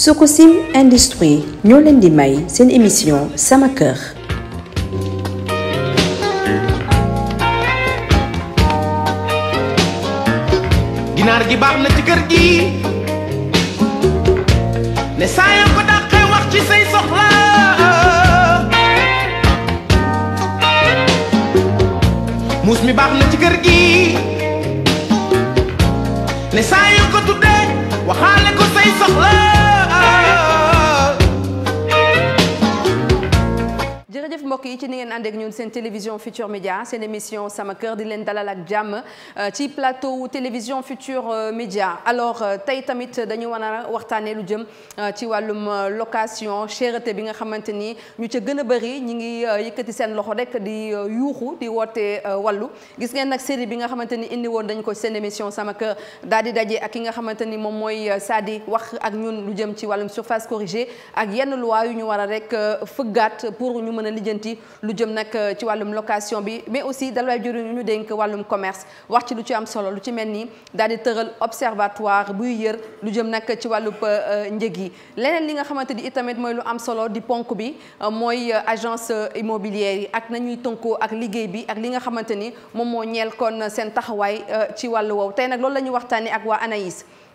Sococim Industrie ñoo leen di may seen émission sama kër. ginaar gi baax na ci kër gi ne saa yoo ko dàqee wax ci say soxla muus mi baax na ci kër gi ne saa yoo ko tuddee waxaale ko say soxla. jërëjëf mbokk yi ci ni ngeen ànd ak ñun seen télévision Futur Média seen émission sama kër di leen dalal ak jàmm ci plateau télévision Futur Média alors tey tamit dañu war a waxtaanee lu jëm ci wàllum location cherté bi nga xamante ni ñu ca gën a bëri ñi ngi yëkkati seen loxo rek di yuuxu di woote wàllu gis ngeen nag série bi nga xamante ni indi woon dañu ko seen émission sama kër daal di daje ak ki nga xamante ni moom mooy Sadi wax ak ñun lu jëm ci wàllum surface corrigée ak yenn loi yu ñu war a rek fëggaat pour ñu mën a lijjanti lu jëm nag ci wàllum location bi mais aussi dalay jëriñ ñu dénk wàllum commerce wax ci lu ci am solo lu ci mel ni daal di tëral observatoire buy yër lu jëm nag ci wàllub njëg yi leneen li nga xamante ni itamit mooy lu am solo di ponk bi mooy agence immobilière yi ak nañuy tënkoo ak liggéey bi ak li nga xamante ni moom moo ñeel kon seen taxawaay ci wàllu woowu tey nag loolu la ñuy waxtaanee ak waa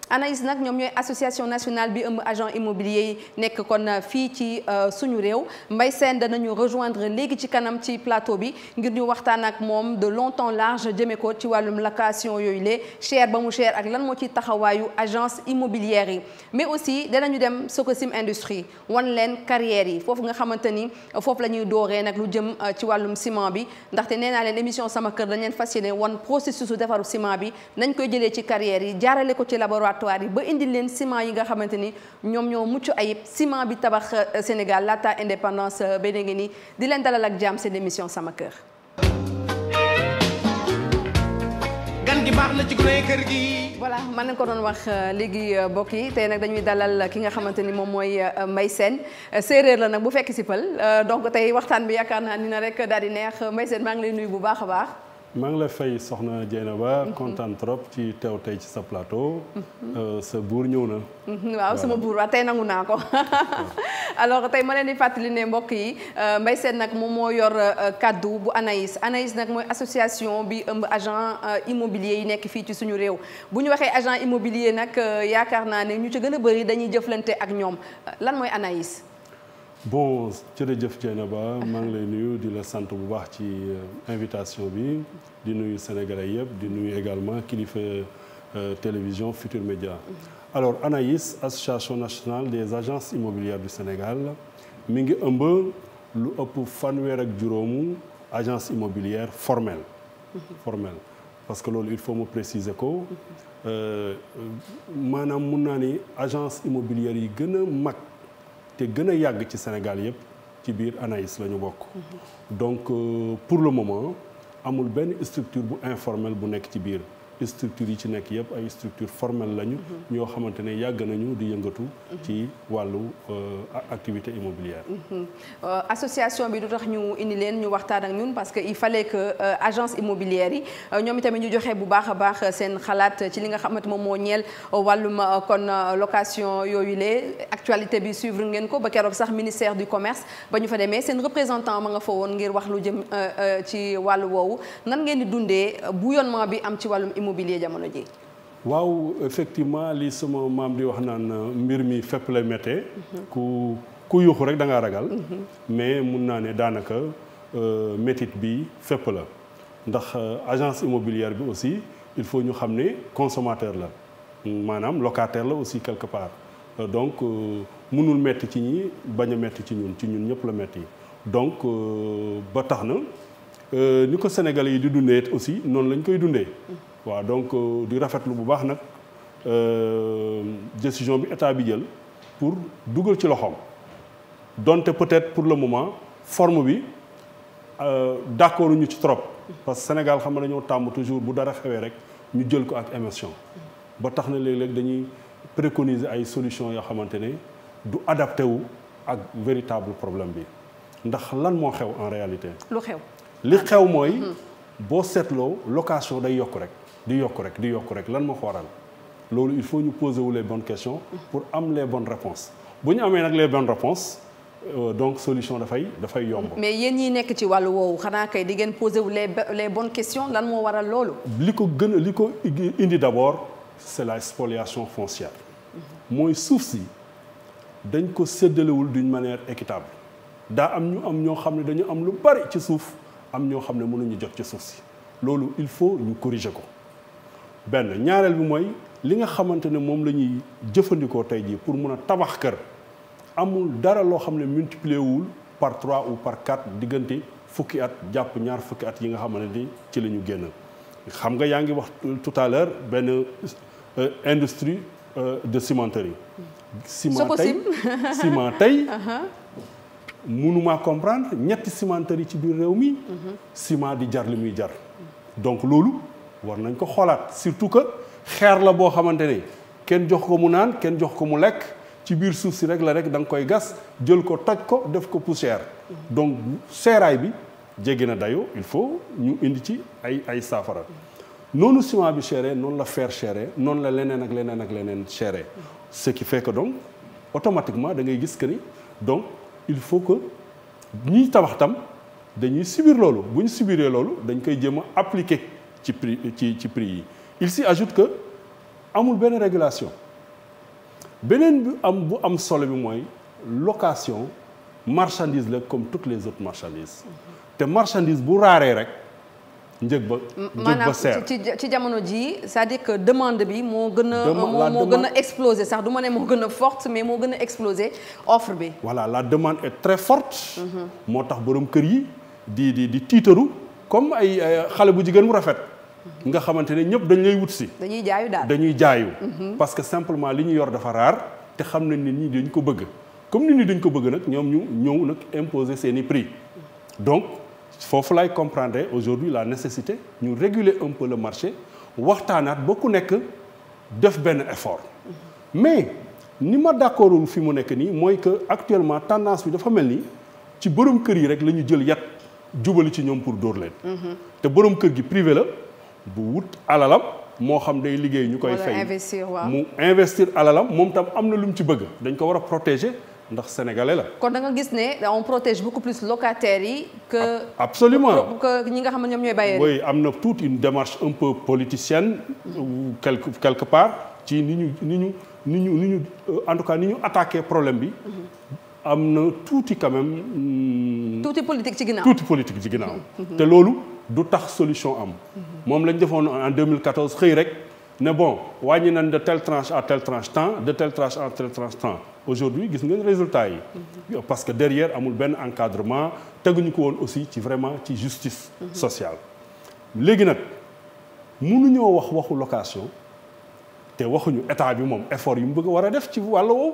ANAIS nag ñoom ñooy association nationale bi ëmb agent immobilier yi nekk kon fii ci suñu réew Mbaye Sène danañu rejoindre léegi ci kanam ci plateau bi ngir ñu waxtaan ak moom de long temps large jëmee ko ci wàllum location yooyu lee cher ba mu cher ak lan moo ci taxawaayu agence immobilière yi mais aussi danañu dem Sococim Industrie wan leen carrière yi foofu nga xamante ni foofu la ñuy dooree nag lu jëm ci wàllum ciment bi ndaxte nee naa leen émission sama kër dañ leen fas yéene wan processus u defaru ciment bi nañ koy jëlee ci carrière yi jaarale ko ci laboratoire ba indi leen ciment yi nga xamante ni ñoom ñoo mucc ayib ciment bi tabax Sénégal laata indépendance beneen ngi ni di leen dalal ak jàmm seen émission sama kër. gan gi baax na ci gune kër gi. voilà man nañ ko doon wax léegi mbokk yi tey nag dañuy dalal ki nga xamante ni moom mooy Mbaye Sène séeréer la nag bu fekk si pël donc tey waxtaan bi yaakaar naa ni na rek daal di neex Mbaye Sène maa ngi lay nuyu bu baax a baax. maa ngi la fay soxna Dieynaba kontaan trop ci teew tey ci sa plateau sa buur ñëw na waaw sama buur waaw tey nangu naa ko alors tey ma leen di fàttali ne mbokk yi Mbaye Sène nag moom moo yor kaddu bu ANAIS nag mooy association bi ëmb agent immobilier yi nekk fii ci suñu réew bu ñu waxee agent immobilier nag yaakaar naa ne ñu ci gën a bëri dañuy jëflante ak ñoom lan mooy ANAIS. bon jërëjëf Dieynaba maa ngi lay nuyu di la sant bu baax ci invitation bi di nuyu sénégalais yëpp di nuyu également kilifa télévision Futur Média. alors ANAIS association nationale des agences immobilières du Sénégal mi ngi ëmb lu ëpp fanweer ak juróomu agence immobilière formelle parce que loolu il faut mu préciser ko maanaam mun naa ni agence immobilière yi gën a mag te gën a yàgg ci Sénégal yëpp ci biir ANAIS la ñu bokk. donc pour le moment amul benn structure bu informelle bu nekk ci biir structure yi ci nekk yëpp ay structure formelle lañu. ñoo xamante ne yàgg nañu di yëngatu. ci wàllu activité immobilière. association bi du tax ñu indi leen ñu waxtaan ak ñun parce que il fallait que agence immobilière yi ñoom itamit ñu joxe bu baax a baax seen xalaat ci li nga xamante moom moo ñeel wàllum kon location yooyu lee actualité bi suivre ngeen ko ba keroog sax ministère du commerce ba ñu fa demee seen représentant ma nga fa woon ngir wax lu jëm ci wàllu woowu nan ngeen di dundee bouillonnement bi am ci wàllum immobilier jamono ji. waaw effectivement li sama maam di wax naan mbir mi fépp lay méttee. ku yuuxu rek da ngaa ragal. mais mun naa ne daanaka métit bi fépp la ndax agence immobilière bi aussi il faut ñu xam ne consommateur la maanaam locataire la aussi quelque part donc mënul métti ci ñi bañ a métti ci ñun ñëpp la métti donc ba tax na ni ko Sénégalais yi di dundee aussi noonu lañ koy dundee. waaw donc di rafetlu bu baax nag décision bi état bi jël pour dugal ci loxoom donte peut-être pour le moment forme bi d'accord ñu ci trop parce que Sénégal xam nga dañoo tàmm toujours bu dara xewee rek ñu jël ko ak émotion ba tax na léeg-léeg dañuy préconiser ay solutions yoo xamante ne du adapté wu ak véritable problème bi ndax lan moo xew en réalité. lu xew li xew mooy boo seetloo location day yokk rek. di yokk rek lan moo ko waral loolu il faut ñu poser wu les bonnes questions pour am les bonnes réponses bu ñu amee nag les bonnes réponses donc solution dafay yomb. mais yéen ñi nekk ci wàllu woowu xanaa kay di ngeen poser wu les bonnes questions lan moo waral loolu. li ko indi d'abord c'est la spoliation foncière mooy suuf si dañ ko séddalewul d'une manière équitable daa am ñoo xam ne dañu am lu bari ci suuf am ñoo xam ne mënuñu jot ci suuf si loolu il faut ñu corriger ko benn ñaareel bi mooy li nga xamante ne moom la ñuy jëfandikoo tey jii pour mun a tabax kër amul dara loo xam ne multiplier wul par 3 ou par 4 diggante fukki at jàpp ñaar fukki at yi nga xamante ni ci la ñu génn xam nga yaa ngi wax tout à l'heure benn industrie de cimenterie. ciment tey mënuma comprendre ñetti cimenterie ci biir réew mi. ciment di jar li muy jar. donc loolu war nañ ko xoolaat surtout que xeer la boo xamante ne kenn jox ko mu naan kenn jox ko mu lekk ci biir suuf si rek da nga koy gas jël ko toj ko def ko poussière. donc seeraay bi jéggi na dayoo il faut ñu indi ci ay saafara. noonu ciment bi chéré noonu la fer chéré noonu la leneen ak leneen chéré ce qui fait que donc automatiquement da ngay gis que ni donc il faut que ñiy tabax tam dañuy subir loolu bu ñu subiree loolu dañ koy jéem a appliquer ci prix ci prix yi. il s'y ajoute que amul benn régulation beneen bu am solo bi mooy location marchandise la comme toutes les autres marchandises te marchandise bu raaree rek. njëg ba seer ci jamono ji c'est-à-dire que demande bi moo gën a exploser sax du ma ne moo gën a forte mais moo gën a exploser offre bi. voilà la demande est très forte. moo tax borom kër yi di tiitaru comme ay xale bu jigéen bu rafet. nga xamante ne ñëpp dañ lay wut si. dañuy jaayu parce que simplement li ñu yor dafa raar te xam nañ nit ñi dañ ko bëgg comme nit ñi dañ ko bëgg nag ñoom ñu ñëw nag imposer seeni prix donc. foofu lay comprendre aujourd'hui la nécessité ñu réguler un peu le marché waxtaanaat ba ku nekk def benn effort mais ni ma d'accordul fi mu nekk nii mooy que actuellement tendance bi dafa mel ni ci borom kër yi rek la ñu jël yat jubali ci ñoom pour dóor leen te borom kër gi privé la bu wut alalam moo xam day liggéey ñu koy fay mu investir alalam moom tam am na lu mu ci bëgg dañ ko war a protéger ndax sénégalais la. kon da nga gis ne on protège beaucoup plus locataires yi que. absolument que ñi nga xam ne ñoom ñooy bailleurs. oui am na toute une démarche un peu politicienne quelque part ci ni ñu en tout cas ni ñu attaqué problème bi. am na tuuti quand même. tuuti politique ci ginnaaw. te loolu du tax solution am. moom lañ defoon en 2014 xëy rek ne bon wàññi nañ de telle tranche à telle tranche temps de telle tranche à telle tranche temps. aujourd'hui gis nga résultat yi parce que derrière amul benn encadrement teguñu ko woon aussi ci vraiment ci justice sociale léegi nag mënuñoo waxu location te waxuñu état bi moom effort yu mu bëgg war a def ci wàll woowu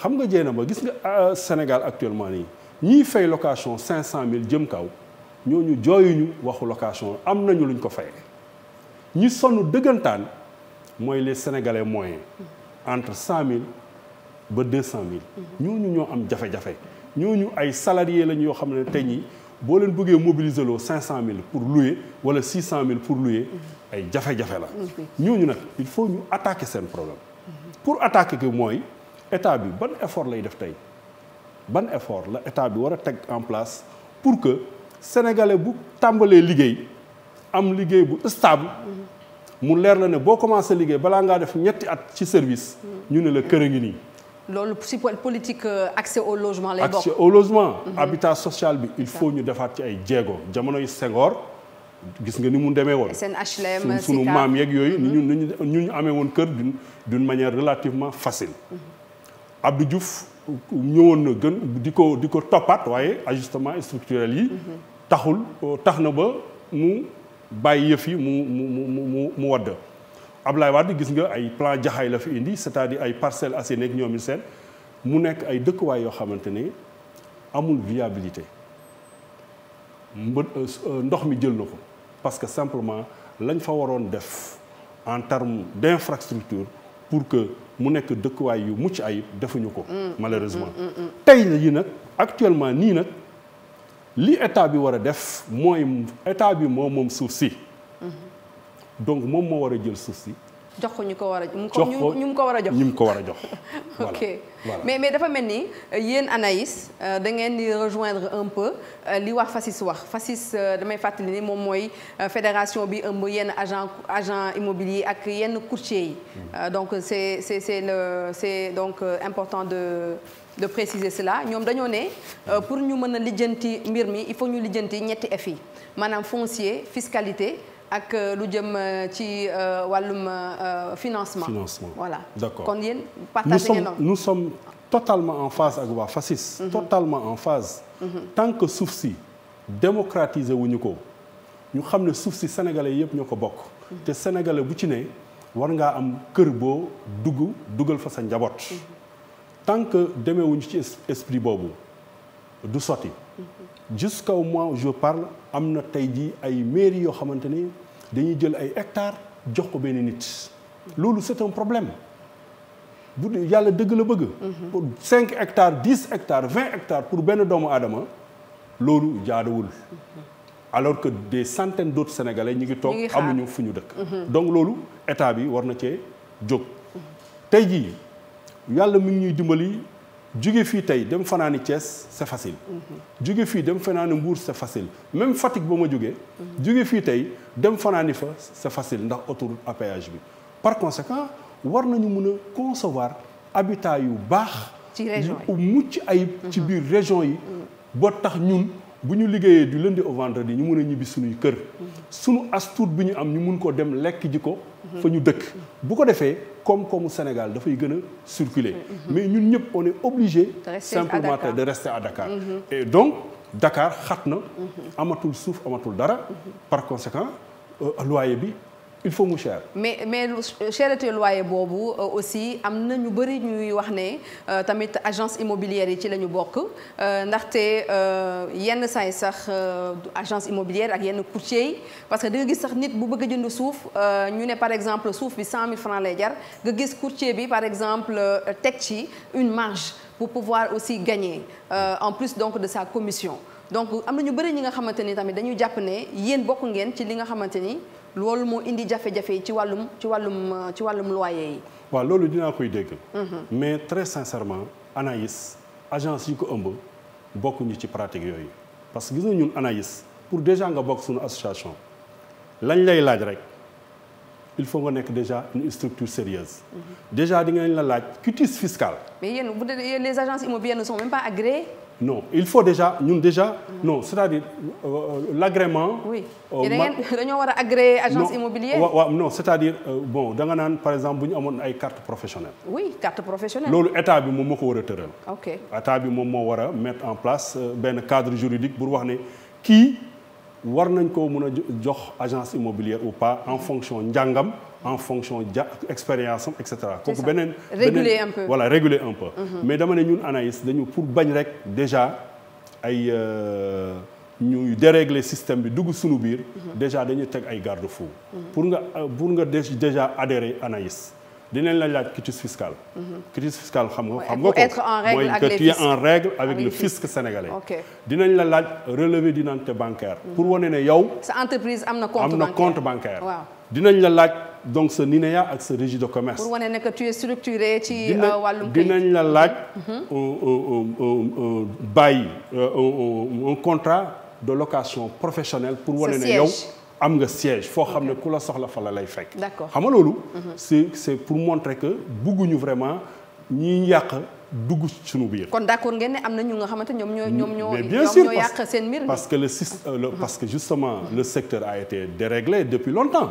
xam nga jéena ba gis nga Sénégal actuellement nii ñiy fay location 500 000 jëm kaw ñooñu jooyuñu waxu location am nañu luñ ko fayee ñi sonn dëggantaan mooy les Sénégalais moyens entre 100 000 ba 200 000 ñooñu ñoo am jafe-jafe ñooñu ay salariés lañ yoo xam ne tey ñii boo leen bëggee mobiliser loo 500 000 pour louer wala 600 000 pour louer ay jafe-jafe la. ñooñu nag il faut ñu attaquer seen problème. pour attaquer que mooy état bi ban effort lay def tey ban effort la état bi war a teg en place pour que sénégalais bu tàmbalee liggéey am liggéey bu stable. mu leer la ne boo commencé liggéey balaa ngaa def ñetti at ci service. ñu ne la kër a ngi nii. loolu si politique accès au logement lay bokk. accès au logement. habitat social bi il faut ñu defaat ci ay jéego jamonoy Senghor gis nga ni mu demee woon. SNHLM sunu maam yeeg yooyu. ñu amee woon kër d'une manière relativement facile. Abdou Diouf ñëwoon na gën di ko toppaat waaye ajustement structurel yi. tax na ba mu bàyyi yëf yi mu wadd. Ablaye Wade gis nga ay plan jaxaay la fi indi c'est-à-dire ay Parcelles Assainies ak ñoom seen mu nekk ay dëkkuwaay yoo xamante ne amul viabilité ndox mi jël na ko parce que simplement lañ fa waroon def en termes d'infrastructure pour que mu nekk dëkkuwaay yu mucc ayib defuñu ko. malheureusement tey yi nag actuellement nii nag li état bi war a def mooy état bi moom suuf si. donc moom moo war a jël suuf si jox ko ñu ko war a ñu mu ko war a jox ñu mu ko war a jox. ok mais dafa mel ni yéen Anaïs da ngeen di rejoindre un peu li wax FACIS damay fàttali ni moom mooy fédération bi ëmb yenn agent immobilier ak yenn courtier yi. donc c'est donc important de préciser cela ñoom dañoo ne pour ñu mën a lijjanti mbir mi il faut ñu lijjanti ñetti F yi maanaam foncier fiscalité. ak lu jëm ci wàllum financement. Voilà. D'accord. kon yéen partagé ngeen nous sommes totalement en phase ak waa FACIS. Totalement en phase. Tant que suuf si démocratiser wuñu ko ñu xam ne suuf si sénégalais yëpp ñoo ko bokk. te sénégalais bu ci ne war ngaa am kër boo dugal fa sa njaboot. tant que demee wuñu ci esprit boobu du sotti. jusqu'au moment où je parle am na tey jii ay mairies yoo xamante ni dañuy jël ay hectares jox ko benn nit. loolu c'est un problème bu dee yàlla dëgg la bëgg. pour 5 hectares 10 hectares 20 hectares pour benn doomu aadama loolu jaaduwul. alors que des centaines d'autres sénégalais ñu ngi toog amuñu fu ñu dëkk. donc loolu état bi war na cee jóg. tey jii yàlla mi ngi ñuy dimbali. jóge fii tey dem fanaani Thiès c'est facile. jóge fii dem fanaani Mbour c'est facile même Fatick ba ma jógee. jóge fii tey dem fanaani fa c'est facile ndax autoroute à péage bi. par conséquent war nañu mën a concevoir habitat yu baax. ci région yu mucc ayib. ci biir région yi. boo tax ñun bu ñu liggéeyee du lundi au vendredi ñu mën a ñibbi suñuy kër. suñu as tuut bi ñu am ñu mun ko dem lekk ji ko. fa ñu dëkk bu ko defee koom-koomu Sénégal dafay gën a circuler. mais ñun ñëpp on est obligé simplement de rester à Dakar. et donc Dakar xat na. amatul suuf amatul dara. par conséquent loyer bi il faut mu cher. mais cherté loyer boobu aussi am na ñu bëri ñuy wax ne tamit agence immobilière yi ci la ñu bokk ndaxte yenn saay sax agence immobilière ak yenn courtier yi parce que da nga gis sax nit bu bëgg a jënd suuf ñu ne par exemple suuf bi 100 000 francs lay jar nga gis courtier bi par exemple teg ci une marge pour pouvoir aussi gagner en plus donc de sa commission donc am na ñu bëri ñi nga xamante ni tamit dañuy jàpp ne yéen bokk ngeen ci li nga xamante ni. loolu moo indi jafe-jafe yi ci wàllum loyer yi. waaw loolu dinaa koy dégg. mais très sincèrement Anaïs agence yi ko ëmb bokkuñu ci pratique yooyu. parce que gis nga ñun Anaïs pour déjà nga bokk suñu association lañ lay laaj rek il faut nga nekk déjà une structure sérieuse. déjà di ngeen la laaj quitus fiscal. mais yéen bu dee les agences immobilières ne sont même pas agréées. non il faut déjà ñun déjà. non c'est-à-dire l'agrément. oui dañoo war a agréer agence immobilière. waaw non c'est-à-dire bon da nga naan par exemple bu ñu amoon ay carte professionnelle. oui carte professionnelle. loolu état bi moom moo ko war a tëral. ok état bi moom moo war a mettre en place benn cadre juridique pour wax ne kii war nañ ko mën a jox agence immobilière ou pas en fonction njàngam. en fonction expérience am et cetera. kooku beneen réguler un peu voilà réguler un peu. mais dama ne ñun Anaïs dañu pour bañ rek déjà ay ñuy dérégler système bi dugg suñu biir. déjà dañuy teg ay garde-fou. pour nga déjà adhérer Anaïs dinañ la laaj quitus fiscal. quitus fiscal xam nga ko mooy que tu es en règle avec le fisc sénégalais. dinañ la laaj relevé d'identité bancaire. pour wane ne yow. sa entreprise am na compte bancaire. waaw dinañ la laaj donc sa NINEA ak sa registre de commerce. pour wane ne que tu es structuré ci wàllum dinañ la laaj bàyyi un contrat de location professionnelle pour wane ne yow am nga siège foo xam ne ku la soxla fa la lay fekk. d'accord xam nga loolu. c'est pour montrer que bugguñu vraiment ñiy yàq dugg suñu biir. kon d'accord ngeen ne am na ñu nga xamante ñoom ñoo yàq seen mbir. parce que parce que justement le secteur a été déréglé depuis longtemps.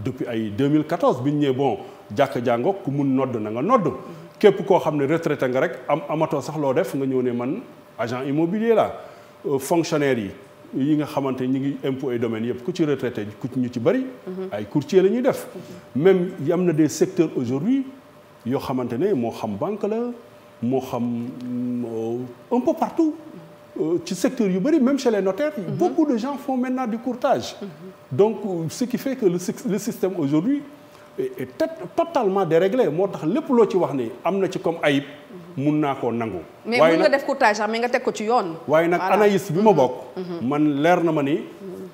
depuis ay 2014 bi ñu ñëwee bon jàkk jàngoog ku mun nodd na nga nodd. képp koo xam ne retraité nga rek amatoo sax loo def nga ñëw ne man agent immobilier la fonctionnaire yi nga xamante ñi ngi impôts et domaines yëpp ku ci retraité ku ñu ci bëri. ay courtier la ñuy def. même am na des secteurs aujourd'hui yoo xamante ne moo xam banque la. moo xam un peu partout ci secteur yu bëri même chez les notaires beaucoup de gens font maintenant du courtage donc ce qui fait que le système aujourd'hui est totalement déréglé moo tax lépp loo ci wax ni am na ci comme ayib mun naa koo nangu mais mën nga def courtage sax mais nga teg ko ci yoon waaye nag Anaïs bi ma bokk man leer na ma ni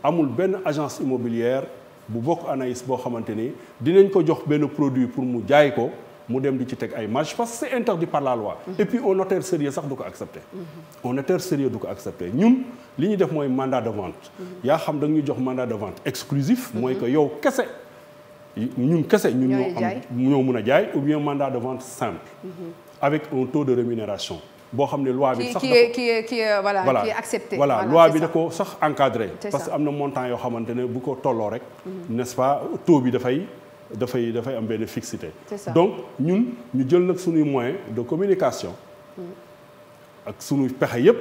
amul benn agence immobilière bu bokk Anaïs boo xamante ni dinañ ko jox benn produit pour mu jaay ko mu dem di ci teg ay marge parce que c'est interdit par la loi. Et puis un notaire sérieux sax du ko accepter. Un notaire sérieux du ko accepter ñun li ñu def mooy mandat de vente. yaa xam da nga ñu jox mandat de vente exclusif. mooy que yow kese ñun kese ñun ñoo mun a jaay ou bien mandat de vente simple. avec un taux de rémunération. boo xam ne loi bi sax qui est accepté. voilà loi bi da ko sax encadré. parce que am na montant yoo xamante ne bu ko tolloo rek. n'est-ce pas taux bi dafay am benn fixité. donc ñun ñu jël nag suñuy moyen de communication. ak suñuy pexe yépp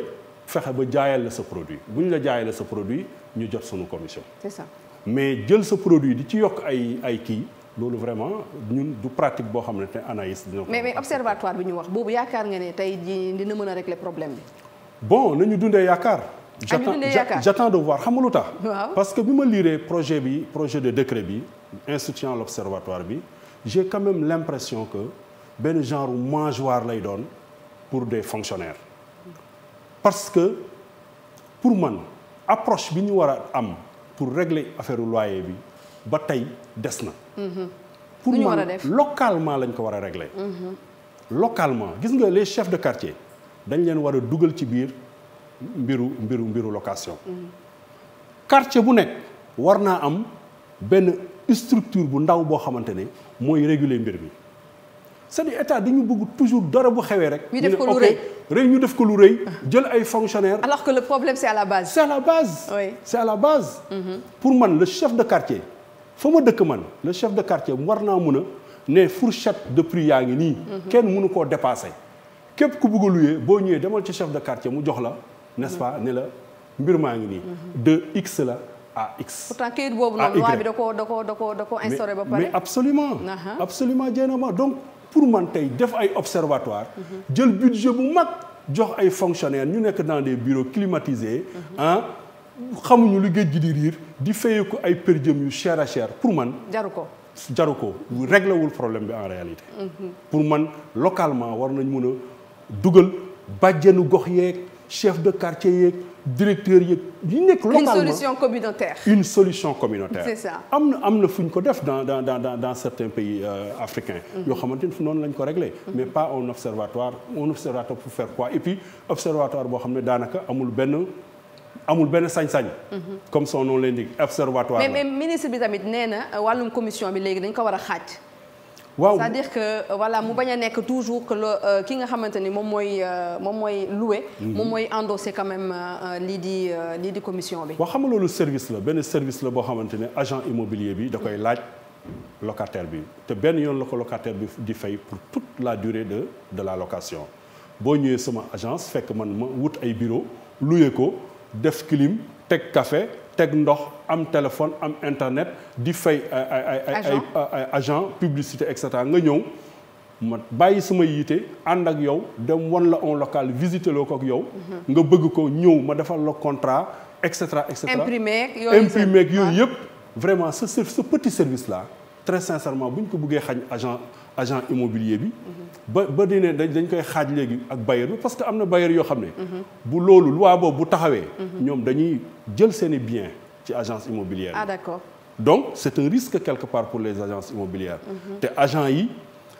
fexe ba jaayal la sa produit bu ñu la jaayal la sa produit ñu jot suñu commission. c'est ça mais jël sa produit di ci yokk ay kii. loolu vraiment ñun du pratique boo xam ne te Anaïs dina ko. mais observatoire bi ñu wax boobu yaakaar nga ne tey jii dina mën a régler problème bi. bon nañu dundee yaakaar. j'attends de voir xam nga lu tax. parce que bi ma lire projet de décret bi instituant l'observatoire bi j'ai quand même l'impression que benn genre mangeoire lay doon pour des fonctionnaires. parce que pour man approche bi ñu war a am pour régler affaire loyer bi. ba tey des na. pour man localement lañ ko war a régler. localement gis nga les chefs de quartier dañ leen war a dugal ci biir mbiru location. quartier bu nekk war naa am benn structure bu ndaw boo xamante ne mooy réguler mbir mi c'est-à-dire état dañu bëgg toujours dara bu xewee rek. ñu def ko lu rëy rek ñu def ko lu rëy. jël ay fonctionnaires. alors que le problème c'est à la base. c'est à la base. oui c'est à la base. pour man le chef de quartier. fa ma dëkk man le chef de quartier war naa mun a ne fourchette de prix yaa ngi nii. kenn mënu koo dépasser. képp ku bëgg a louer boo ñëwee demal ci chef de quartier mu jox la n'est-ce pas ne la mbir maa ngi nii. de X la à X. pourtant kayit boobu noonu loi bi da koo instauré ba pare. mais absolument absolument jéenama donc pour man tey def ay observatoire jël budget bu mag jox ay fonctionnaires ñu nekk dans des bureaux climatisés xamuñu lu géej gi di riir di fayee ko ay per diem yu cher à cher pour man. jaru ko réglé wul problème bi en réalité. pour man localement war nañ mën a dugal bàjjenu gox yeeg chef de quartier yeeg directeur yeeg yi nekk localement une solution communautaire. c'est ça am na fu ñu ko def dans certains pays africains. yoo xamante ni noonu lañ ko réglé. mais pas un observatoire pour faire quoi et puis observatoire boo xam ne daanaka amul benn sañ-sañ. comme son nom l'indique observatoire. mais ministre bi tamit nee na wàllum commission bi léegi dañ ko war a xaaj. waaw c'est-à-dire que voilà mu bañ a nekk toujours que ki nga xamante ni moom mooy loué. moom mooy endossé quand même lii di commission bi. waaw xam nga loolu service la benn service la boo xamante ne agent immobilier bi da koy laaj locataire bi te benn yoon la ko locataire bi di fay pour toute la durée de la location boo ñëwee sama agence fekk man ma wut ay bureau loué ko. def clim teg café teg ndox am téléphone am internet di fay ay agent publicité et cetera nga ñëw ma bàyyi sama yiite ànd ak yow dem wan la un local visiter loo ko ak yow. nga bëgg ko ñëw ma defal la contrat et cetera et cetera. imprimé ak yooyu yëpp vraiment ce petit service là très sincèrement bu ñu ko bëggee xañ agent immobilier bi. ba di ne dañ koy xaaj léegi ak bailleur bi parce que am na bailleur yoo xam ne. bu loolu loi boobu bu taxawee. ñoom dañuy jël seeni bien ci agence immobilière. ah d'accord. donc c'est un risque quelque part pour les agences immobilières. te agents yi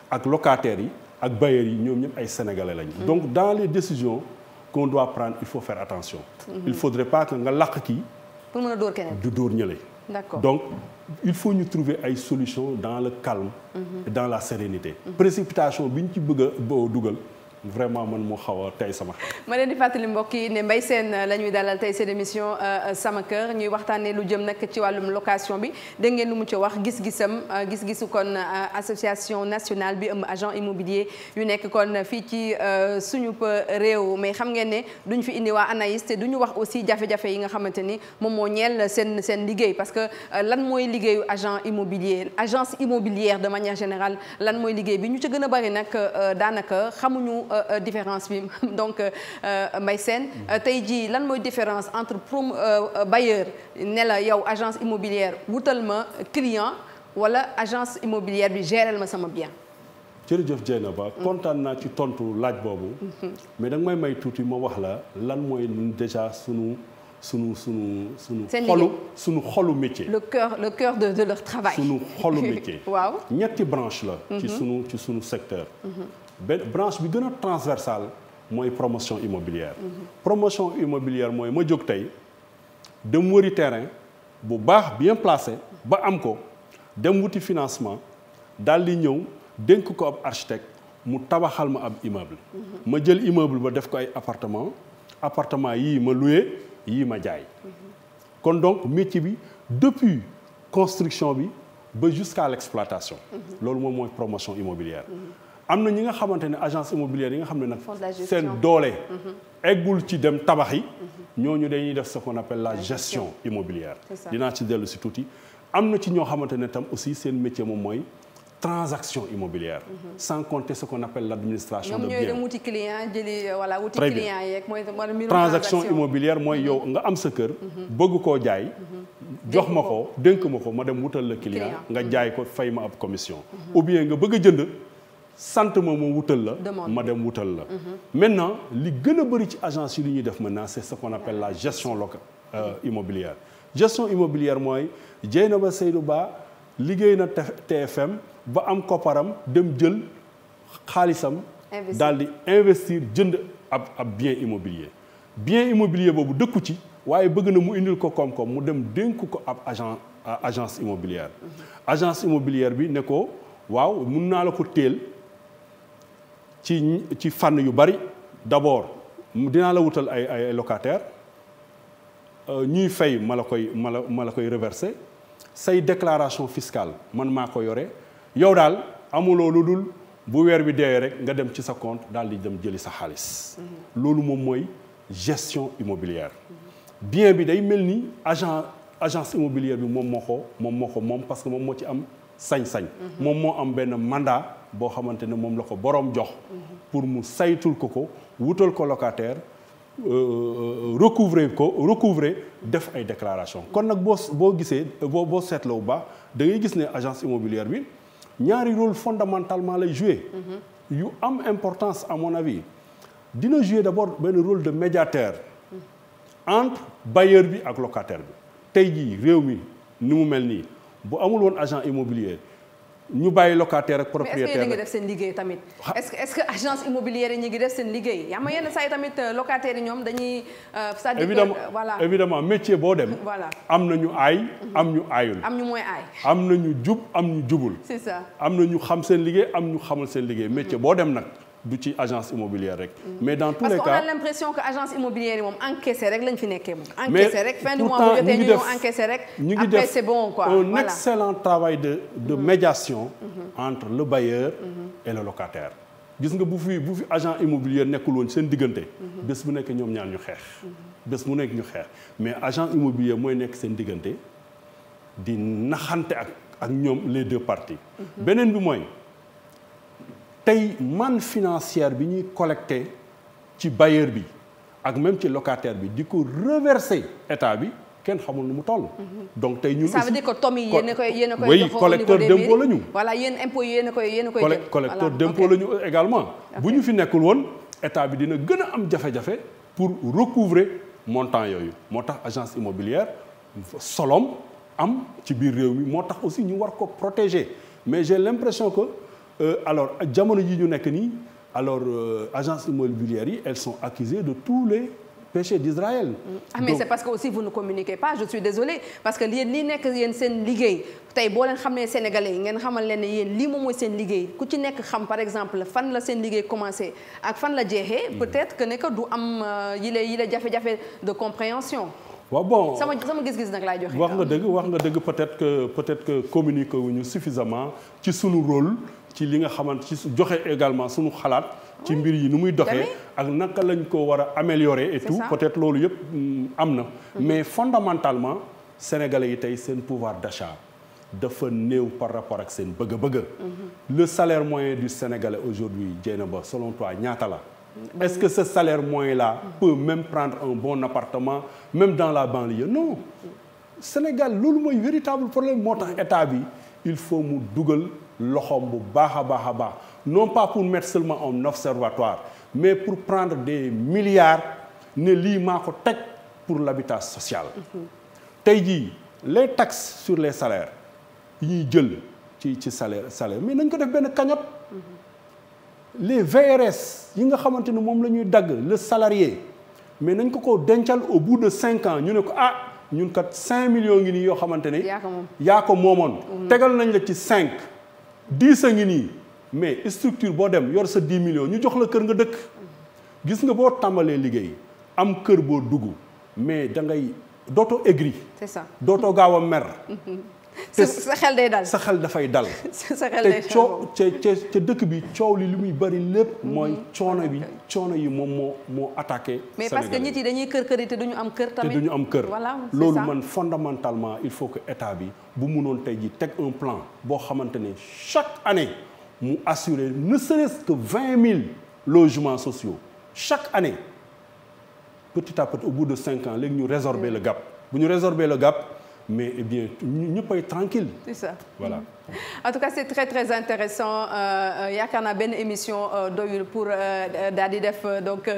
ak locataires yi ak bailleurs yi ñoom ñëpp ay sénégalais lañu. donc dans les décisions qu'on doit prendre il faut faire attention. il faudrait pas que nga làq kii. pour mën a dóor keneen du dóor ñële. d'accord donc il faut ñu trouver ay solutions dans le calme. et dans la sérénité. précipitation bi ñu ci bëgg a dugal. vraiment man moo xaw a tey sama xel. ma leen di fàttali mbokk yi ne Mbaye Sène la ñuy dalal tey seen émission sama kër ñuy waxtaanee lu jëm nag ci wàllum location bi dégg ngeen lu mu ci wax gis-gisu kon association nationale bi ëmb agent immobilier yu nekk kon fii ci suñu réew mais xam ngeen ne duñ fi indi waa Anaïs te duñu wax aussi jafe-jafe yi nga xamante ni moom moo ñeel seen liggéey parce que lan mooy liggéeyu agent immobilier agence immobilière de manière générale lan mooy liggéey bi ñu ci gën a bari nag daanaka xamuñu. Différence bi donc Mbaye Sène tey jii lan mooy différence entre bailleur ne la yow agence immobilière wutal ma client wala agence immobilière bi gérer ma sama bien. jërëjëf Dieynaba kontaan naa ci tontu laaj boobu. mais da nga may tuuti ma wax la lan mooy déjà sunu xolu métier. le cœur de leur travail. sunu xolu métier. waaw ñetti branche la. ci sunu secteur. benn branche bi gën a transversale mooy promotion immobilière. promotion immobilière mooy ma jóg tey dem wëri terrain bu baax bien placé ba am ko dem wuti financement daal di ñëw dénk ko ab architecte mu tabaxal ma ab immeuble. ma jël immeuble ba def ko ay appartement yii ma loué yii ma jaay. kon donc métier bi depuis construction bi ba jusqu'à l'exploitation. loolu moom mooy promotion immobilière. am na ñi nga xamante ne agence immobilière yi nga xam ne nag seen doole eggul ci dem tabax yi ñooñu dañuy def ce qu'on appelle la gestion immobilière. dinaa ci dellu si tuuti. am na ci ñoo xamante ne tam aussi seen métier moom mooy transaction immobilière. sans compter ce qu'on appelle l'administration de biens. ñoom ñooy dem wuti client jëli voilà wuti client yeeg mooy transaction immobilière mooy yow nga am sa kër. bëgg koo jaay. jox ma ko dénk ma ko ma dem wutal la client nga jaay ko fay ma ab commission. ou bien nga bëgg a jënd sant ma wutal la. ma dem wutal la. maintenant li gën a bëri ci agence yi li ñuy def maintenant c'est ce qu'on appelle la gestion locale immobilière. gestion immobilière mooy Dieynaba Seydou Ba liggéey na TFM ba am kopparam dem jël xaalisam daal di investir jënd ab bien immobilier boobu dëkku ci waaye bëgg na mu indil ko koom-koom mu dem dénk ko ab agence immobilière. agence immobilière bi ne ko waaw mun naa la ko téel ci fànn yu bari d'abord dinaa la wutal ay locataires ñuy fay ma la koy reverser say déclaration fiscale man maa ko yore yow daal amuloo lu dul bu weer bi deewee rek nga dem ci sa compte daal di dem jëli sa xaalis. loolu moom mooy gestion immobilière. bien bi day mel ni agence immobilière bi moom moo ko parce que moom moo ci am sañ-sañ. moom moo am benn mandat boo xamante ne moom la ko boroom jox. pour mu saytul ko wutal ko locataire. recouvrer def ay déclaration kon nag boo gisee boo seetloo bu baax da ngay gis ne agence immobilière bi ñaari rôle fondamentalement lay jouer yu am importance à mon avis dina jouer d'abord benn rôle de médiateur entre bailleur bi ak locataire bi tey jii réew mi ni mu mel nii bu amul woon agent immobilier ñu bàyyi locataire ak propriétaire. mais est-ce que yéen a ngi def seen liggéey tamit. est-ce que agence immobilière yi ñu ngi def seen liggéey yaa ma yenn saa yi tamit locataires yi ñoom dañuy. évidemment voilà évidemment métier boo dem. voilà am na ñu aay am ñu aayul. am ñu mooy aay. am na ñu jub am ñu jubul. c'est ça am na ñu xam seen liggéey am ñu xamul seen liggéey métier boo dem nag. du ci agence immobilière rek. mais dans tous les cas parce qu'on a l'impression que agence immobilière yi moom encaissé rek lañ fi nekkee moom. encaissé rek fin du mois bu jotee ñu ñëw encaissé rek. après c'est bon quoi un excellent travail de médiation. entre le bailleur et le locataire. gis nga bu fi agent immobilier nekkul woon seen diggante. bés bu nekk ñoom ñaar ñu xeex. bés bu nekk ñu xeex mais agent immobilier mooy nekk seen diggante di naxante ak ñoom les deux parties. beneen bi mooy. tey manne financière bi ñuy collecté ci bailleur bi ak même ci locataire bi di ko reverser état bi kenn xamul nu mu toll. donc tey ñun aussi ça veut dire que tom yi yéen a koy oui collecteur d'impôt la ñu. voilà yéen impôt yéen a koy jël. collecteur d'impôt la ñu également. bu ñu fi nekkul woon état bi dina gën a am jafe-jafe pour recouvrer montant yooyu moo tax agence immobilière solom am ci biir réew mi moo tax aussi ñu war ko protéger mais j'ai l'impression que. alors jamono ji ñu nekk nii alors agences immobilières yi elles sont accusées de tous les péchés d'Israël. mais donc, c'est parce que aussi vous ne communiquez pas je suis désolée parce que yéen lii nekk yéen seen liggéey tey boo leen xamee sénégalais yi ngeen xamal leen ne yéen lii moom mooy seen liggéey ku ci nekk xam par exemple fan la seen liggéey commencé ak fan la jeexee. peut-être que ne que du am yi la jafe-jafe de compréhension. waaw bon sama gis-gis nag laay joxe. wax nga dëgg peut-être que communiquer wuñu suffisamment ci sunu rôle. ci li nga xamante ci joxe également suñu xalaat ci mbir yi nu muy doxee ak naka lañ ko war a améliorer et tout peut-être loolu yëpp am na mais fondamentalement sénégalais yi tey seen pouvoir d'achat dafa néew par rapport ak seen bëgg-bëgg le salaire moyen du sénégalais aujourd'hui Dieynaba selon toi ñaata la est-ce que ce salaire moyen là peut même prendre un bon appartement même dans la banlieue non Sénégal loolu mooy véritable problème moo tax état bi il faut mu dugal loxoom bu baax a baax non pas pour mettre seulement un observatoire mais pour prendre des milliards ne lii maa ko teg pour l'habitat social. tey jii les taxes sur les salaires yi ñuy jël ci salaire mais nañ ko def benn cagnotte. les VRS yi nga xamante ne moom la ñuy dagg le salarié mais nañ ko dencal au bout de 5 ans ñu ne ko ñun kat 5 millions ngi nii yoo xamante ne. yaa ko moomoon. tegal nañ la ci 5 10 a ngi nii mais structure boo dem yor sa 10 millions ñu jox la kër nga dëkk. gis nga boo tàmbalee liggéey am kër boo dugg mais da ngay dootoo aigri. c'est ça dootoo gaaw a mer. sa xel day dal sa xel dafay dal. sa xel day dal te dëkk bi coow li muy bari lépp mooy coono yi moom moo attaqué. mais parce que nit yi dañuy kër yi te duñu am kër tamit. te duñu am kër. voilà loolu man fondamentalement il faut que état bi bu mënoon tey ji teg un plan boo xamante ne chaque année mu assurer ne serait-ce que 20 000 logements sociaux chaque année petit à petit au bout de 5 ans léegi ñu résorber le gap bu ñu résorber le gap. mais eh bien ñëppay tranquille. c'est ça voilà. En tout cas c'est très très intéressant yaakaar naa benn émission doyul pour daal di def donc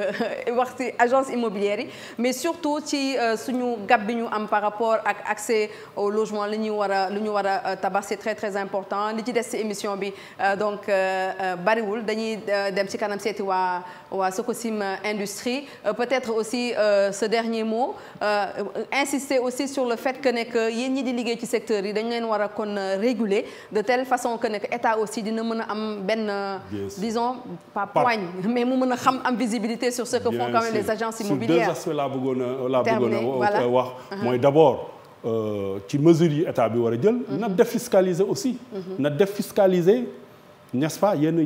wax ci agence immobilière yi mais surtout ci suñu gap bi ñu am par rapport ak accès au logement lu ñu war a tabax c'est très très important li ci des ci émission bi donc bariwul dañuy dem ci kanam seeti waa Sococim Industrie peut-être aussi ce dernier mot insister aussi sur le fait que ne que yéen ñi di liggéey ci secteur yi dañ leen war a kon réguler de telle façon que ne état aussi dina mën a am benn disons pas poigne mais mu mën a xam am visibilité sur ce que font quand même les agences immobilières. sur deux aspects laa bëggoon a wax mooy d'abord ci mesures yi état bi war a jël na défiscaliser aussi na défiscaliser n'est-ce pas yenn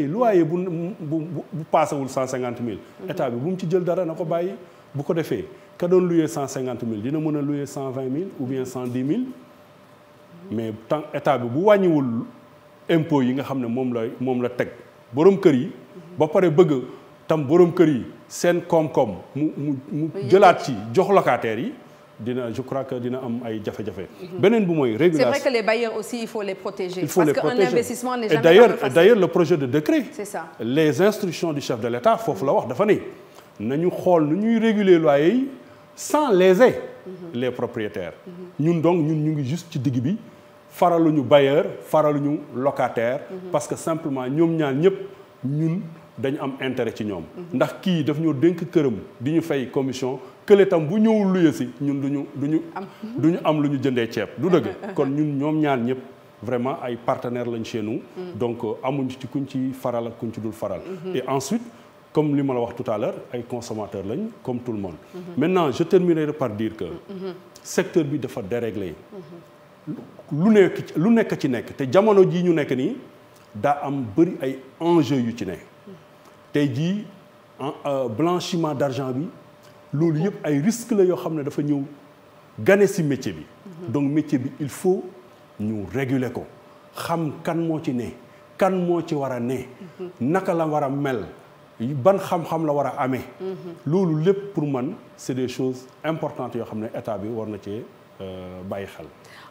loyer bu paasewul 150 000 état bi bu mu ci jël dara na ko bàyyi bu ko defee ka doon louer 150 000 dina mën a louer 120 000 ou bien 110 000 mais tant état bi bu wàññiwul impôt yi nga xam ne moom la teg borom kër yi ba pare bëgg tam borom kër yi seen koom-koom mu jëlaat ci jox locataires yi je crois que dina am ay jafe-jafe. beneen bu mooy régulation. c'est vrai que les bailleurs aussi il faut les protéger. Parce qu'un investissement n'est jamais facile. D'ailleurs le projet de décret. C'est ça. Les instructions du chef de l'État foofu la wax dafa ne nañu xool nu ñuy réguler loyer yi sans léser les propriétaires. ñun ñu ngi juste ci digg bi faraluñu bailleur faraluñu locataire. parce que simplement ñoom ñaar ñëpp ñun dañu am intérêt ci ñoom. ndax kii daf ñoo dénk këram di ñu fay commission kële tam bu ñëwul luye si ñun duñu am lu ñu jëndee ceeb du dëgg. kon ñun ñoom ñaar ñëpp vraiment ay partenaires lañ chez nous. donc amuñ ci kuñ ci faral ak kuñ ci dul faral. et ensuite comme li ma la wax tout à l'heure ay consommateurs lañ comme tout le monde. maintenant je terminerai par dire que secteur bi dafa déréglé. lu nekk ci nekk te jamono jii ñu nekk nii daa am bëri ay enjeux yu ci ne tey jii blanchiment d'argent bi loolu yëpp ay risques la yoo xam ne dafa ñëw gane ci métier bi. donc métier bi il faut ñu réguler ko xam kan moo ci ne kan moo ci war a ne. naka la war a mel ban xam-xam la war a amee. loolu lépp pour man c'est des choses importantes yoo xam ne état bi war na cee bàyyi xel.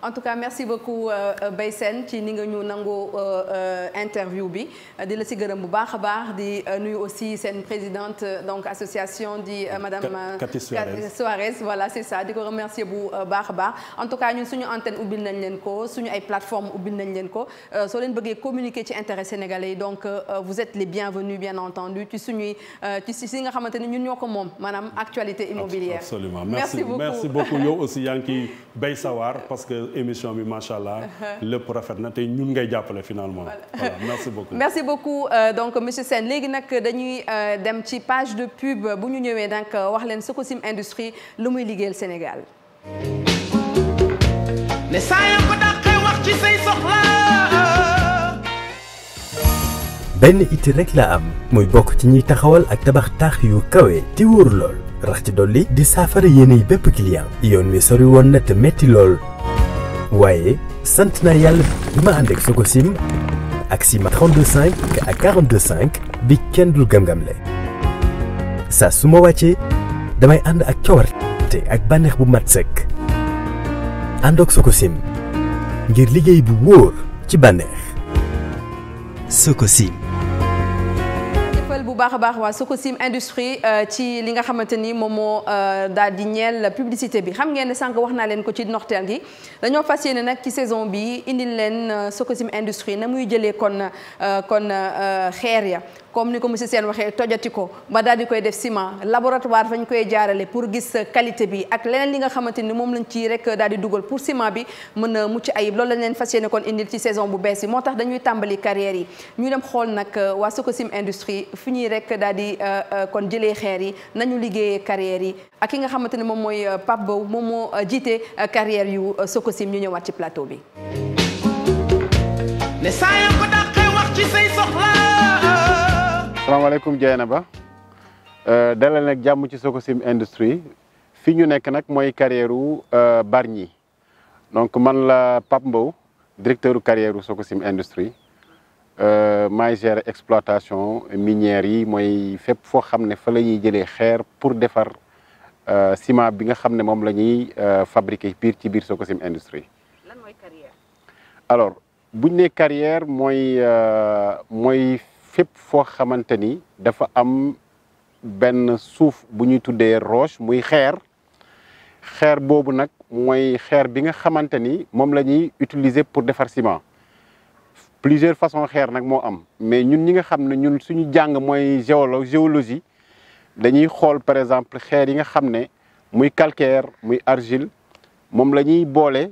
En tout cas merci beaucoup Mbaye Sène ci ni nga ñu nangoo interview bi di la si gërëm bu baax a baax di nuyu aussi seen présidente donc association di madame Cathy Suarez voilà c'est ça di ko remercier bu baax a baax en tout cas ñun suñu antenne ubbil nañ leen ko suñu ay plateforme ubbil nañ leen ko soo leen bëggee communiquer ci intérêt sénégalais yi donc vous êtes les bienvenus bien entendu ci suñuy ci si nga xamante ni ñun ñoo ko moom maanaam actualité immobilière. Absolument merci beaucoup yow aussi yaa ngi ciy béy sawar parce que émission bi macha allah lépp rafet na te ñun ngay jàppale finalement. Voilà merci beaucoup. Merci beaucoup donc monsieur Sène léegi nag dañuy dem ci page de pub bu ñu ñëwee donc wax leen Sococim Industrie lu muy liggéeyal Sénégal. ne saa yoo ko dàqee wax ci say soxla. benn itti rek la am muy bokk ci ñuy taxawal ak tabax taax yu kawe te wóor lool rax ci dolli di saafara yéenay bépp client yoon wi sori woon na te metti lool. waaye sant naa yàlla bi ma ànd ak Sococim ak Sima 32.5 ak 42.5 bi kenn dul gam-gamle saa su ma wàccee damay ànd ak cawarte ak bànneex bu mat sëkk ànd ak Sococim ngir liggéey bu wóor ci bànneex Sococim. baax a baax waa Sococim Industrie ci li nga xamante ni moom moo daal di ñeel publicité bi xam ngeen ne sànq wax naa leen ko ci ndorteel gi dañoo fas yéene nag ci saison bi indil leen Sococim Industrie na muy jëlee kon xeer ya comme ni ko monsieur Sène waxee tojati ko ba daal di koy def ciment laboratoire fañ koy jaarale pour gis qualité bi ak leneen li nga xamante ni moom lañ ci rek daal di dugal pour ciment bi mën a mucc ayib loolu lañ leen fas yéene kon indil ci saison bu bees bi moo tax dañuy tàmbali carrière yi ñu dem xool nag waa Sococim Industrie fi ñuy rek daal di kon jëlee xeer yi nañu liggéeyee carrière yi ak ki nga xamante ni moom mooy Pape Bow moom moo jiite carrière yu Sococim ñu ñëwaat ci plateau bi. ne saa yoo ko dàqee wax ci say soxla. asalaamaaleykum Dieynaba dalal nag jàmm ci Sococim Industrie fi ñu nekk nag mooy carrière u Bargny donc man la Pape Mbow directeur carrière u Sococim Industrie maay gérer exploitation minière yi mooy fépp foo xam ne fa la ñuy jëlee xeer pour defar ciment bi nga xam ne moom la ñuy fabriquer ci biir Sococim Industrie. lan mooy carrière. alors buñ ne carrière mooy fépp foo xamante ni dafa am benn suuf bu ñuy tuddee roche muy xeer boobu nag mooy xeer bi nga xamante ni moom la ñuy utiliser pour defar ciment plusieurs façons xeer nag moo am mais ñun ñi nga xam ne ñun suñu jàng mooy géologie dañuy xool par exemple xeer yi nga xam ne muy calcaire muy argile moom la ñuy boole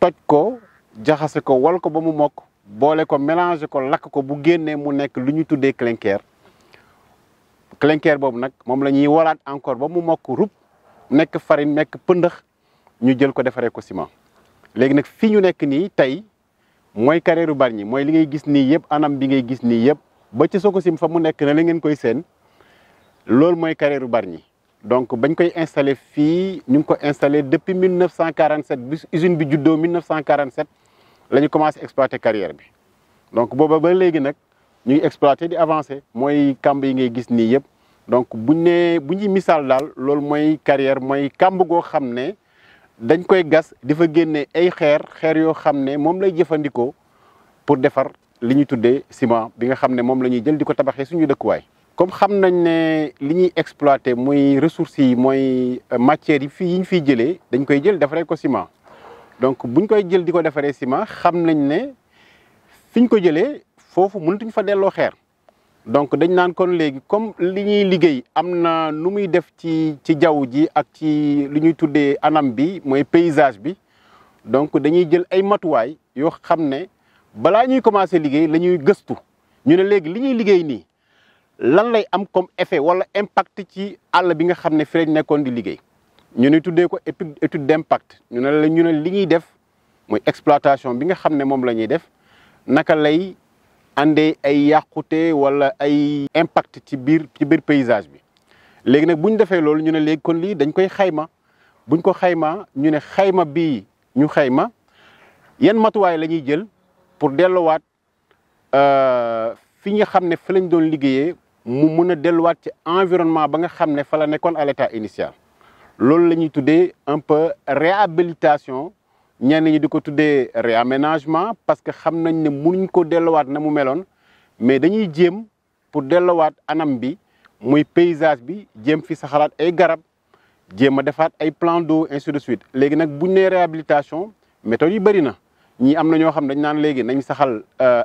toj ko jaxase ko wal ko ba mu mokk boole ko mélanger ko lakk ko bu génnee mu nekk lu ñu tuddee clinker boobu nag moom la ñuy walaat encore ba mu mokk rub nekk farine nekk pëndëx ñu jël ko defaree ko ciment. léegi nag fi ñu nekk nii tey mooy carrière Bargny mooy li ngay gis nii yëpp anam bi ngay gis nii yëpp ba ci Sococim fa mu nekk na la ngeen koy seen loolu mooy carrière Bargny donc bañ koy installé fii ñu ngi ko installé depuis 1947 bi usine bi juddoo 1947. la ñu commencé exploiter carrière bi donc booba ba léegi nag ñuy exploiter di avancer mooy kamb yi ngay gis nii yëpp donc bu ñuy misaal daal loolu mooy carrière mooy kamb goo xam ne dañ koy gas di fa génne ay xeer yoo xam ne moom lay jëfandikoo pour defar li ñuy tuddee ciment bi nga xam ne moom la ñuy jël di ko tabaxee suñu dëkkuwaay. comme xam nañ ne li ñuy exploiter mooy ressources yi mooy matières yi ñu fiy jëlee dañ koy jël defaree ko ciment. donc buñ koy jël di ko defaree ciment xam nañ ne fiñ ko jëlee foofu mënatuñ fa delloo xeer donc dañ naan kon léegi comme li ñuy liggéey am na nu muy def ci jaww ji ak ci li ñuy tuddee anam bi mooy paysage bi donc dañuy jël ay matuwaay yoo xam ne balaa ñuy commencer liggéey la ñuy gëstu ñu ne léegi li ñuy liggéey nii lan lay am comme effet wala impact ci àll bi nga xam ne fi lañ nekkoon di liggéey. ñu ne tuddee ko étude d'impact ñu ne li ñuy def mooy exploitation bi nga xam ne moom la ñuy def naka lay andee ay yàqute wala ay impact ci biir paysage bi. léegi nag bu ñu defee loolu ñu ne léegi kon lii dañ koy xayma buñ ko xayma ñu ne xayma bii ñu xayma yan matuwaay la ñuy jël pour delluwaat fi nga xam ne fa lañ doon liggéeyee mu mun a delluwaat ci environnement ba nga xam ne fa la nekkoon à l'état initial. loolu la ñuy tuddee un peu réhabilitation ñenn ñi di ko tuddee réaménagement parce que xam nañ ne mënuñ ko delluwaat na mu meloon mais dañuy jéem pour delluwaat anam bi muy paysage bi jéem fi saxalaat ay garab jéem a defaat ay plan d'eau ainsi de suite. léegi nag buñ nee réhabilitation méthodes yi bëri na ñii am na ñoo xam dañ naan léegi nañ saxal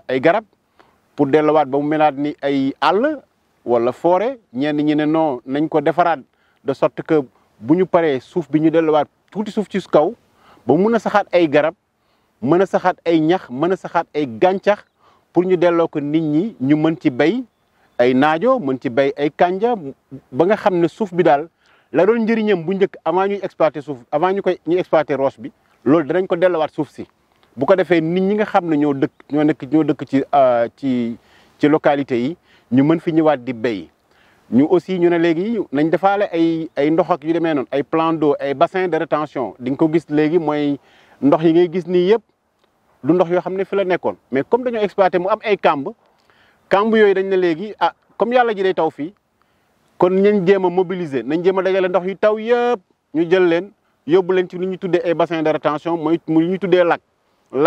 ay garab pour delluwaat ba mu melaat ni ay àll wala forêt ñenn ñi ne non nañ ko defaraat de sorte que bu ñu paree suuf bi ñu delluwaat tuuti suuf ci kaw ba mun a saxaat ay garab mën a saxaat ay ñax mën a saxaat ay gàncax pour ñu delloo ko nit ñi ñu mën ci bay ay naajo mën ci bay ay kànja ba nga xam ne suuf bi daal la doon njëriñam bu njëkk avant ñuy exploiter suuf avant ñuy exploiter roche bi loolu danañ ko delluwaat suuf si. bu ko defee nit ñi nga xam ne ñoo dëkk ci localité yi ñu mën fi ñëwaat di bay. ñu aussi ñu ne léegi nañ defaale ay ndox ak yu demee noonu ay plan d'eau ay bassin de rétention di nga ko gis léegi mooy ndox yi ngay gis nii yëpp du ndox yoo xam ne fi la nekkoon mais comme dañoo exploité mu am ay kamb yooyu dañ ne léegi comme yàlla ji day taw fii kon nañ jéem a mobiliser nañ jéem a dajale ndox yu taw yëpp ñu jël leen yóbbu leen ci lu ñu tuddee ay bassin de rétention mooy lu ñu tuddee lac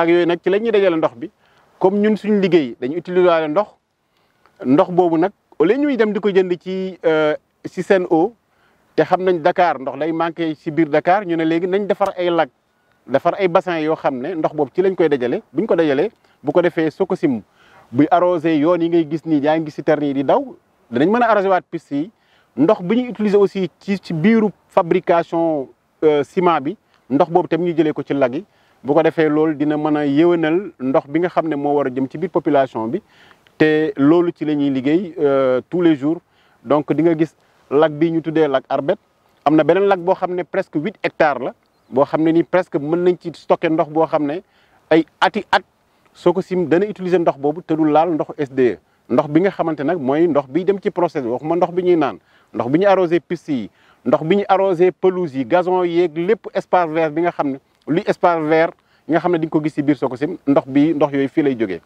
yooyu nag ci la ñuy dajale ndox bi comme ñun suñu liggéey dañu utiliser ndox boobu nag au lieu ñuy dem di ko jënd ci Sen'Eau te xam nañ Dakar ndox day manqué ci biir Dakar ñu ne léegi nañ defar ay lac defar ay bassin yoo xam ne ndox boobu ci lañ koy dajale buñ ko dajalee bu ko defee Sococim buy arrosé yoon yi ngay gis nii yaa ngi gis citernes yi di daw danañ mën a arrosé waat piste yi ndox bi ñuy utiliser aussi ci biiru fabrication ciment bi ndox boobu tam ñu jëlee ko ci lac yi bu ko defee loolu dina mën a yéwénal ndox bi nga xam ne moo war a jëm ci biir population bi te loolu ci la ñuy liggéey tous les jours donc di nga gis lac bii ñu tuddee lac Arbet am na beneen lac boo xam ne presque 8 hectares la boo xam ne nii presque mën nañ ci stocké ndox boo xam ne ay ati at Sococim dana utiliser ndox boobu te du laal ndox SDE ndox bi nga xamante nag mooy ndox bi dem ci procès bi waxuma ndox bi ñuy naan ndox bi ñu arrosé piste yi ndox bi ñu arrosé pelouse yi gazon yeeg lépp espace vert bi nga xam ne luy espace vert yi nga xam ne di nga ko gis ci biir Sococim ndox yooyu fii lay jógee.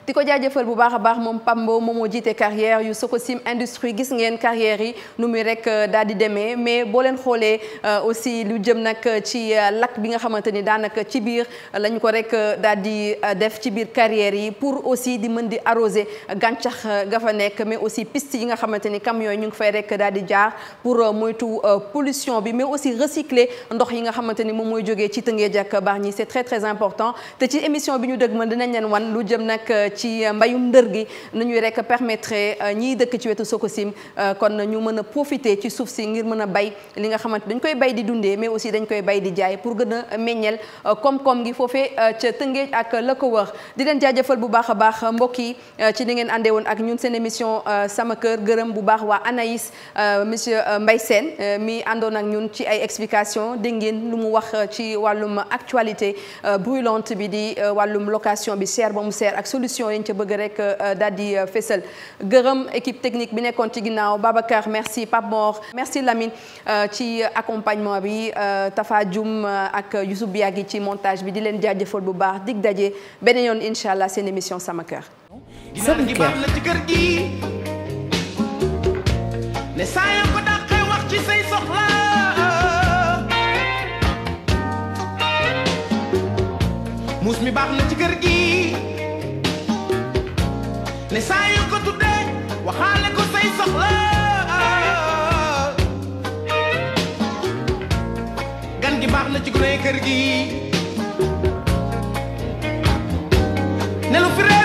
di ko jaajëfal bu baax a baax moom Pambo moom moo jiite carrière yu Sococim industrie gis ngeen carrière yi nu muy rek daal di demee mais boo leen xoolee aussi lu jëm nag ci lac bi nga xamante ni daanaka ci biir lañu ko rek daal di def ci biir carrière yi pour aussi di mën di arroser gàncax ga fa nekk mais aussi piste yi nga xamante ni camions yi ñu ngi fay rek daal di jaar pour moytu pollution bi mais aussi recycler ndox yi nga xamante ni moom mooy jógee ci Tëngéej ak Bargny c'est très très important te ci émission bi ñu dëgg man dinañ leen wan lu jëm nag ci mbayum ndër gi nañuy rek permettre ñiy dëkk ci wetu Sococim kon ñu mën a profiter ci suuf si ngir mën a bay li nga xamante dañ koy bay di dundee mais aussi dañ koy bay di jaay pour gën a meññeel koom-koom gi foofee ca Tëngéej ak la ko wër di leen jaajëfal bu baax a baax mbokk yi ci ni ngeen àndee woon ak ñun seen émission sama kër gërëm bu baax waa Anaïs monsieur Mbaye Sène mi àndoon ak ñun ci ay explications dégg ngeen lu mu wax ci wàllum actualité brûlante bi di wàllum location bi cher ba mu cher ak solution yañ ca bëgg rek daal di fésal gërëm équipe technique bi nekkoon ci ginnaaw Babacar merci Pape Mor merci Lamine ci accompagnement bi Tafa Dioum ak Youssouf Biagi ci montage bi di leen jaajëfal bu baax dig daje beneen yoon incha allah seen émission sama kër. sama kër baax na ci kër gi ne saa yoo ko dàqee wax ci say soxla muus mi baax na ci kër gi. ne saa yu ko tuddee waxaale ko say soxla gan gi baax na ci gune kër gi ne lu fi